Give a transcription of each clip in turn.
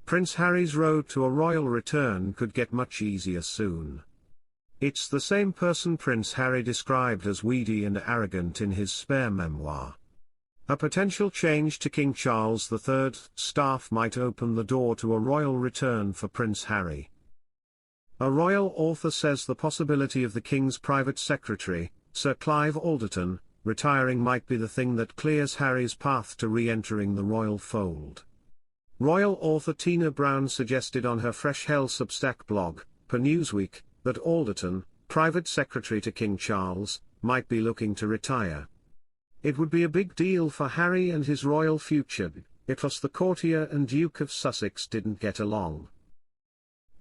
Prince Harry's road to a royal return could get much easier soon. It's the same person Prince Harry described as weedy and arrogant in his spare memoir. A potential change to King Charles III's staff might open the door to a royal return for Prince Harry. A royal author says the possibility of the King's private secretary, Sir Clive Alderton, retiring might be the thing that clears Harry's path to re-entering the royal fold. Royal author Tina Brown suggested on her Fresh Hell Substack blog, per Newsweek, that Alderton, private secretary to King Charles, might be looking to retire. It would be a big deal for Harry and his royal future, if the courtier and Duke of Sussex didn't get along.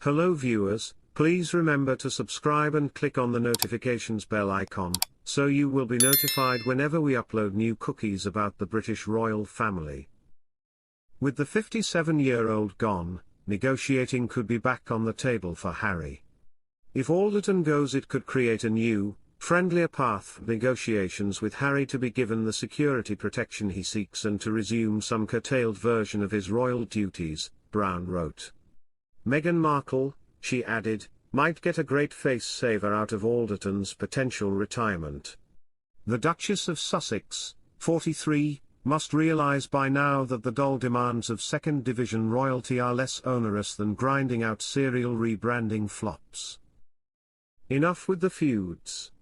Hello viewers, please remember to subscribe and click on the notifications bell icon, so you will be notified whenever we upload new cookies about the British royal family. With the 57-year-old gone, negotiating could be back on the table for Harry. If Alderton goes, it could create a new, friendlier path for negotiations with Harry to be given the security protection he seeks and to resume some curtailed version of his royal duties, Brown wrote. Meghan Markle, she added, might get a great face-saver out of Alderton's potential retirement. The Duchess of Sussex, 43, must realise by now that the dull demands of second division royalty are less onerous than grinding out serial rebranding flops. Enough with the feuds.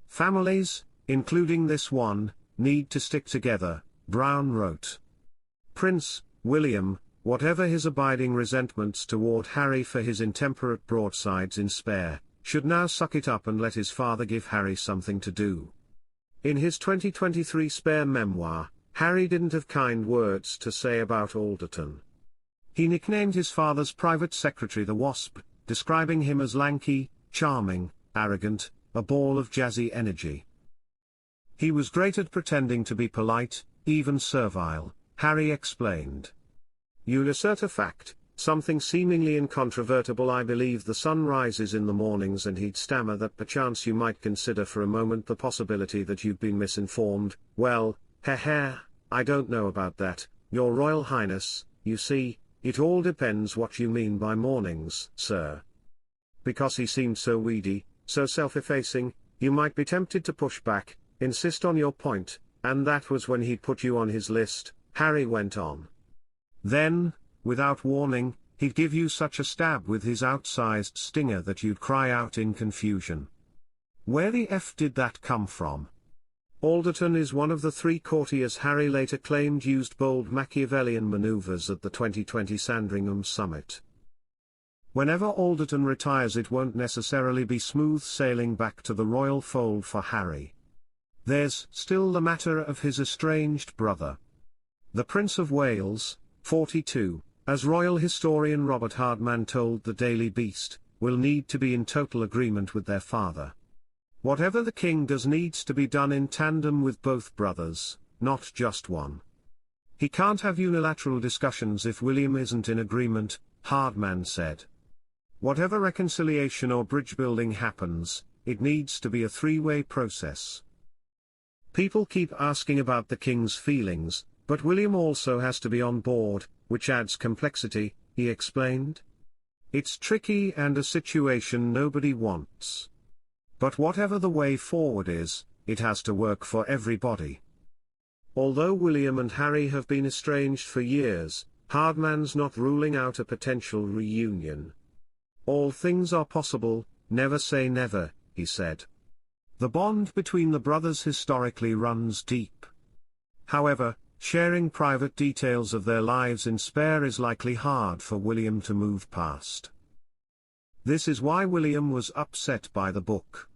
Families, including this one, need to stick together, Brown wrote. Prince William, whatever his abiding resentments toward Harry for his intemperate broadsides in spare, should now suck it up and let his father give Harry something to do. In his 2023 spare memoir, Harry didn't have kind words to say about Alderton. He nicknamed his father's private secretary the Wasp, describing him as lanky, charming, arrogant, a ball of jazzy energy. He was great at pretending to be polite, even servile, Harry explained. You'll assert a fact, something seemingly incontrovertible. I believe the sun rises in the mornings, and he'd stammer that perchance you might consider for a moment the possibility that you'd been misinformed. Well, I don't know about that, Your Royal Highness. You see, it all depends what you mean by mornings, sir. Because he seemed so weedy, so self-effacing, you might be tempted to push back, insist on your point, and that was when he'd put you on his list, Harry went on. Then, without warning, he'd give you such a stab with his outsized stinger that you'd cry out in confusion. Where the F did that come from? Alderton is one of the three courtiers Harry later claimed used bold Machiavellian maneuvers at the 2020 Sandringham summit. Whenever Alderton retires, it won't necessarily be smooth sailing back to the royal fold for Harry. There's still the matter of his estranged brother. The Prince of Wales, 42, as royal historian Robert Hardman told the Daily Beast, will need to be in total agreement with their father. Whatever the king does needs to be done in tandem with both brothers, not just one. He can't have unilateral discussions if William isn't in agreement, Hardman said. Whatever reconciliation or bridge building happens, it needs to be a three-way process. People keep asking about the king's feelings, but William also has to be on board, which adds complexity, he explained. It's tricky and a situation nobody wants. But whatever the way forward is, it has to work for everybody. Although William and Harry have been estranged for years, Hardman's not ruling out a potential reunion. All things are possible, never say never, he said. The bond between the brothers historically runs deep. However, sharing private details of their lives in spare is likely hard for William to move past. This is why William was upset by the book.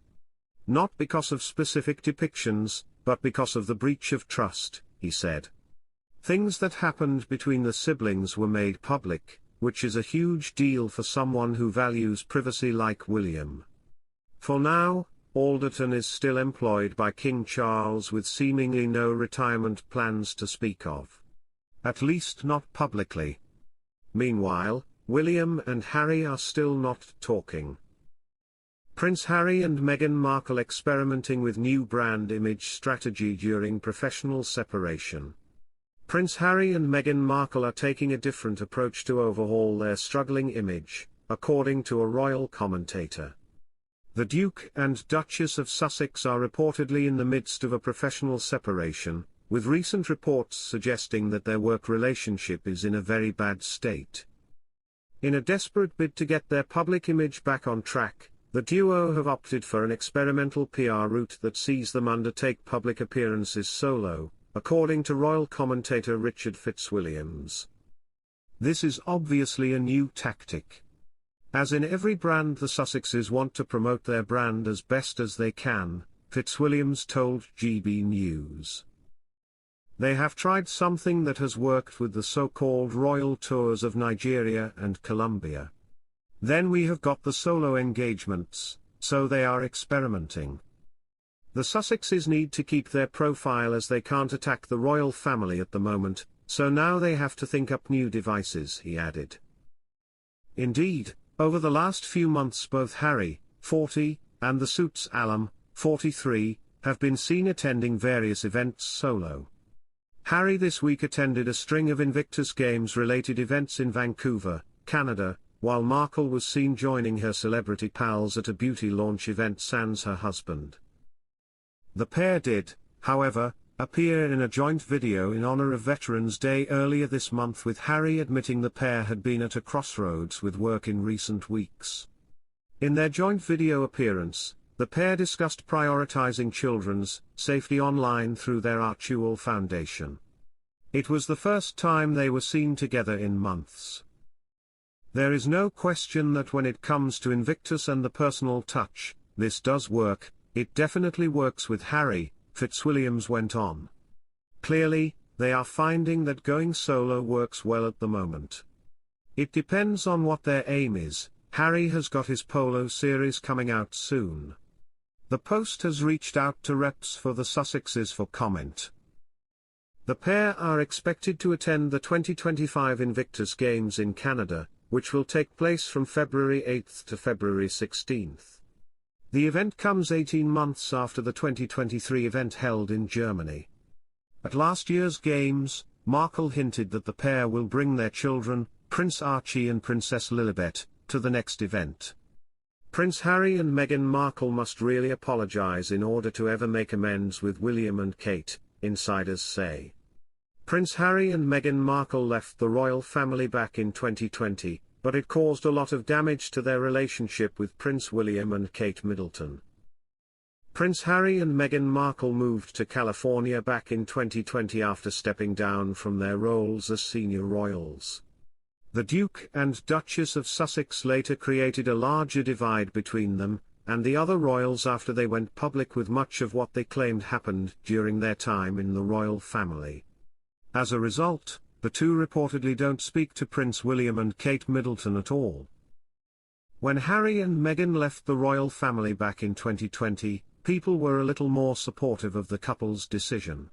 Not because of specific depictions, but because of the breach of trust, he said. Things that happened between the siblings were made public, which is a huge deal for someone who values privacy like William. For now, Alderton is still employed by King Charles with seemingly no retirement plans to speak of. At least not publicly. Meanwhile, William and Harry are still not talking. Prince Harry and Meghan Markle experimenting with new brand image strategy during professional separation. Prince Harry and Meghan Markle are taking a different approach to overhaul their struggling image, according to a royal commentator. The Duke and Duchess of Sussex are reportedly in the midst of a professional separation, with recent reports suggesting that their work relationship is in a very bad state. In a desperate bid to get their public image back on track, the duo have opted for an experimental PR route that sees them undertake public appearances solo, according to royal commentator Richard Fitzwilliams. This is obviously a new tactic. As in every brand, the Sussexes want to promote their brand as best as they can, Fitzwilliams told GB News. They have tried something that has worked with the so-called royal tours of Nigeria and Colombia. Then we have got the solo engagements, so they are experimenting. The Sussexes need to keep their profile as they can't attack the royal family at the moment, so now they have to think up new devices, he added. Indeed, over the last few months both Harry, 40, and the suit's alum, 43, have been seen attending various events solo. Harry this week attended a string of Invictus Games-related events in Vancouver, Canada, while Markle was seen joining her celebrity pals at a beauty launch event sans her husband. The pair did, however, appear in a joint video in honor of Veterans Day earlier this month, with Harry admitting the pair had been at a crossroads with work in recent weeks. In their joint video appearance, the pair discussed prioritizing children's safety online through their Archewell Foundation. It was the first time they were seen together in months. There is no question that when it comes to Invictus and the personal touch, this does work. It definitely works with Harry, Fitzwilliams went on. Clearly, they are finding that going solo works well at the moment. It depends on what their aim is. Harry has got his polo series coming out soon. The Post has reached out to reps for the Sussexes for comment. The pair are expected to attend the 2025 Invictus Games in Canada, which will take place from February 8 to February 16. The event comes 18 months after the 2023 event held in Germany. At last year's Games, Markle hinted that the pair will bring their children, Prince Archie and Princess Lilibet, to the next event. Prince Harry and Meghan Markle must really apologize in order to ever make amends with William and Kate, insiders say. Prince Harry and Meghan Markle left the royal family back in 2020, but it caused a lot of damage to their relationship with Prince William and Kate Middleton. Prince Harry and Meghan Markle moved to California back in 2020 after stepping down from their roles as senior royals. The Duke and Duchess of Sussex later created a larger divide between them and the other royals after they went public with much of what they claimed happened during their time in the royal family. As a result, the two reportedly don't speak to Prince William and Kate Middleton at all. When Harry and Meghan left the royal family back in 2020, people were a little more supportive of the couple's decision.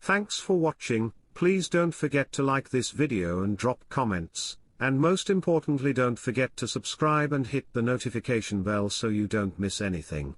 Thanks for watching. Please don't forget to like this video and drop comments, and most importantly don't forget to subscribe and hit the notification bell so you don't miss anything.